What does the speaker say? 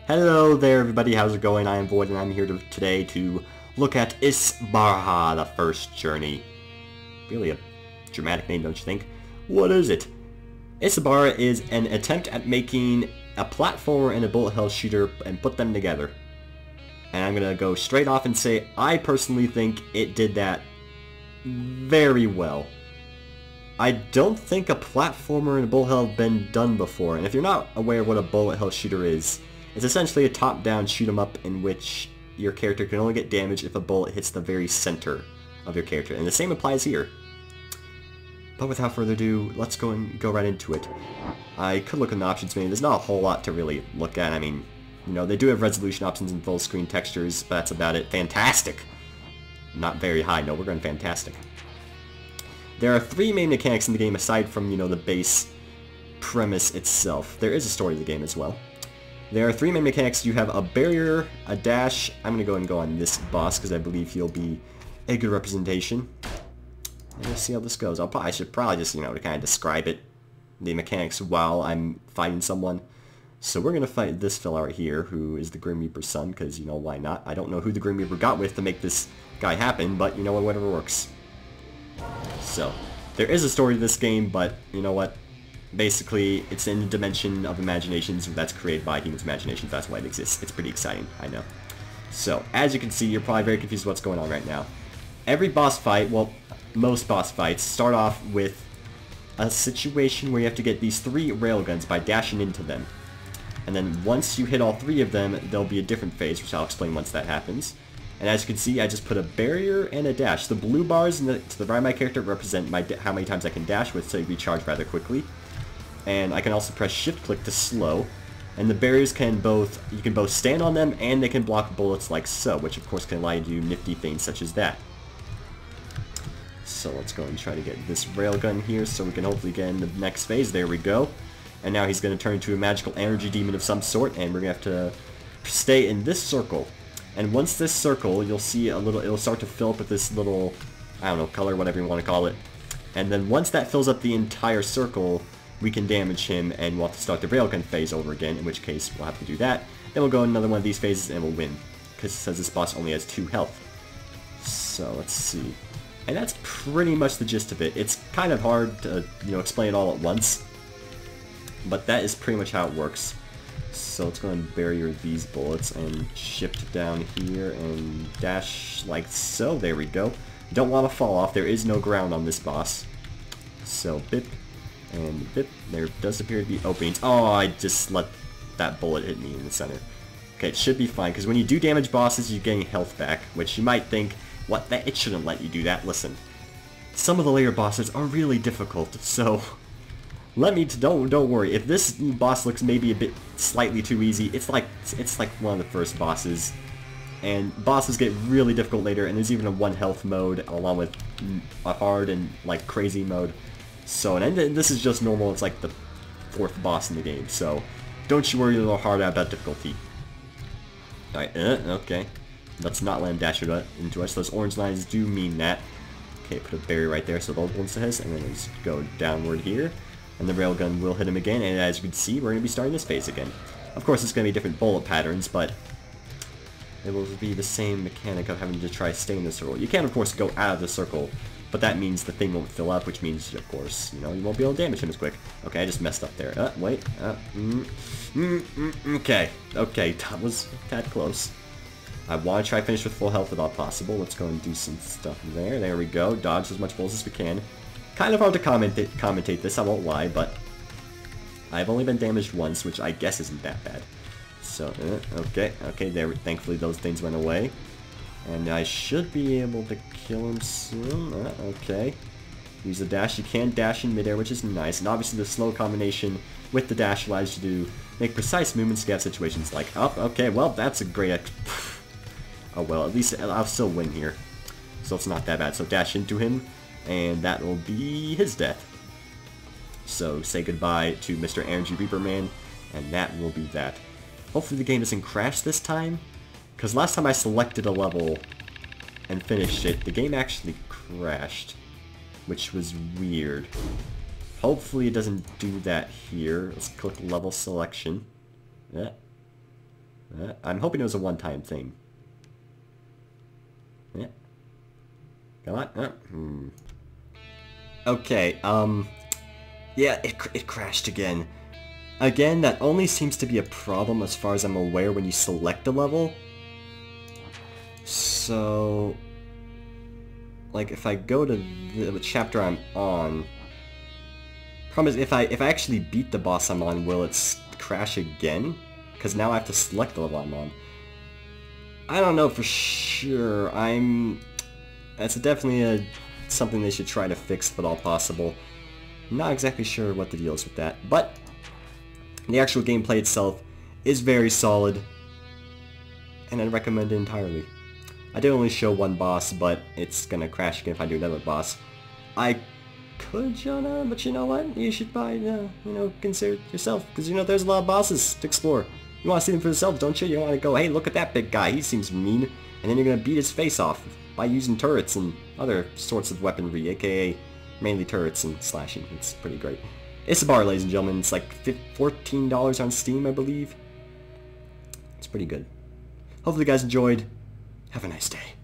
Hello there everybody, how's it going? I am Void and I'm here today to look at Isbarah, the first journey. Really a dramatic name, don't you think? What is it? Isbarah is an attempt at making a platformer and a bullet hell shooter and put them together. And I'm gonna go straight off and say I personally think it did that very well. I don't think a platformer and a bullet hell have been done before, and if you're not aware of what a bullet hell shooter is, it's essentially a top-down shoot-'em-up in which your character can only get damage if a bullet hits the very center of your character, and the same applies here. But without further ado, let's go right into it. I could look in the options menu. There's not a whole lot to really look at. I mean, you know, they do have resolution options and full screen textures, but that's about it. Fantastic! Not very high. No, we're going fantastic. There are three main mechanics in the game aside from, you know, the base premise itself. There is a story to the game as well. There are three main mechanics. You have a barrier, a dash. I'm going to go ahead and go on this boss because I believe he'll be a good representation. Let's see how this goes. I should probably just, you know, to kind of describe it, the mechanics while I'm fighting someone. So we're going to fight this fella right here, who is the Grim Reaper's son, because, you know, why not? I don't know who the Grim Reaper got with to make this guy happen, but, you know what, whatever works. So, there is a story to this game, but, you know what? Basically, it's in the dimension of imaginations that's created by humans' imaginations. That's why it exists. It's pretty exciting, I know. So, as you can see, you're probably very confused what's going on right now. Every boss fight, well, most boss fights, start off with a situation where you have to get these three railguns by dashing into them. And then once you hit all three of them, there'll be a different phase, which I'll explain once that happens. And as you can see, I just put a barrier and a dash. The blue bars to the right of my character represent how many times I can dash with, so you recharge rather quickly. And I can also press shift click to slow. And the barriers you can both stand on them and they can block bullets like so, which of course can allow you to do nifty things such as that. So let's go and try to get this railgun here so we can hopefully get in the next phase. There we go. And now he's going to turn into a magical energy demon of some sort, and we're going to have to stay in this circle. And once this circle, you'll see it'll start to fill up with this little, I don't know, color, whatever you want to call it. And then once that fills up the entire circle, we can damage him, and we'll have to start the railgun phase over again, in which case we'll have to do that. Then we'll go in another one of these phases and we'll win, because it says this boss only has 2 health. So let's see. And that's pretty much the gist of it. It's kind of hard to, you know, explain it all at once, but that is pretty much how it works. So let's go and barrier these bullets and shift down here and dash like so. There we go. Don't want to fall off. There is no ground on this boss. So bip and bip. There does appear to be openings. Oh, I just let that bullet hit me in the center. Okay, it should be fine, because when you do damage bosses, you're getting health back, which you might think, what, that it shouldn't let you do that. Listen, some of the later bosses are really difficult, so don't worry. If this boss looks maybe a bit slightly too easy, it's like one of the first bosses, and bosses get really difficult later, and there's even a 1 health mode along with a hard and like crazy mode. So, and this is just normal. It's like the 4th boss in the game, so don't you worry a little hard about difficulty. Alright, okay. Let's not let him dash into us. Those orange lines do mean that. Okay, put a barrier right there so those ones says, and then just go downward here. And the railgun will hit him again, and as you can see, we're going to be starting this phase again. Of course, it's going to be different bullet patterns, but it will be the same mechanic of having to try to stay in the circle. You can, of course, go out of the circle, but that means the thing won't fill up, which means, of course, you know, you won't be able to damage him as quick. Okay, I just messed up there. Wait. Okay, that was that close. I want to try to finish with full health if all possible. Let's go and do some stuff there. There we go. Dodge as much bullets as we can. Kind of hard to commentate this, I won't lie, but I've only been damaged once, which I guess isn't that bad. So, okay, there. Thankfully, those things went away, and I should be able to kill him soon. Okay, use the dash. You can dash in midair, which is nice, and obviously the slow combination with the dash allows you to make precise movements to get situations like up. Okay, well, that's a great. Oh well, at least I'll still win here, so it's not that bad. So dash into him, and that will be his death. So say goodbye to Mr. Energy Reaper Man, and that will be that. Hopefully the game doesn't crash this time, because last time I selected a level and finished it, the game actually crashed, which was weird. Hopefully it doesn't do that here. Let's click level selection. Yeah. I'm hoping it was a one-time thing. Yeah. Come on. Okay, yeah, it crashed again. Again, that only seems to be a problem as far as I'm aware when you select a level. So, like, if I go to the chapter I'm on, problem is if I actually beat the boss I'm on, will it crash again? Because now I have to select the level I'm on. I don't know for sure. That's definitely something they should try to fix if at all possible. Not exactly sure what the deal is with that, but the actual gameplay itself is very solid, and I'd recommend it entirely. I did only show one boss, but it's gonna crash again if I do another boss. I could show another, but you know what? You should probably, consider it yourself, because there's a lot of bosses to explore. You want to see them for yourself, don't you? You want to go, hey, look at that big guy, he seems mean, and then you're gonna beat his face off by using turrets and other sorts of weaponry, aka mainly turrets and slashing. It's pretty great. Isbarah, ladies and gentlemen. It's like $14 on Steam, I believe. It's pretty good. Hopefully you guys enjoyed. Have a nice day.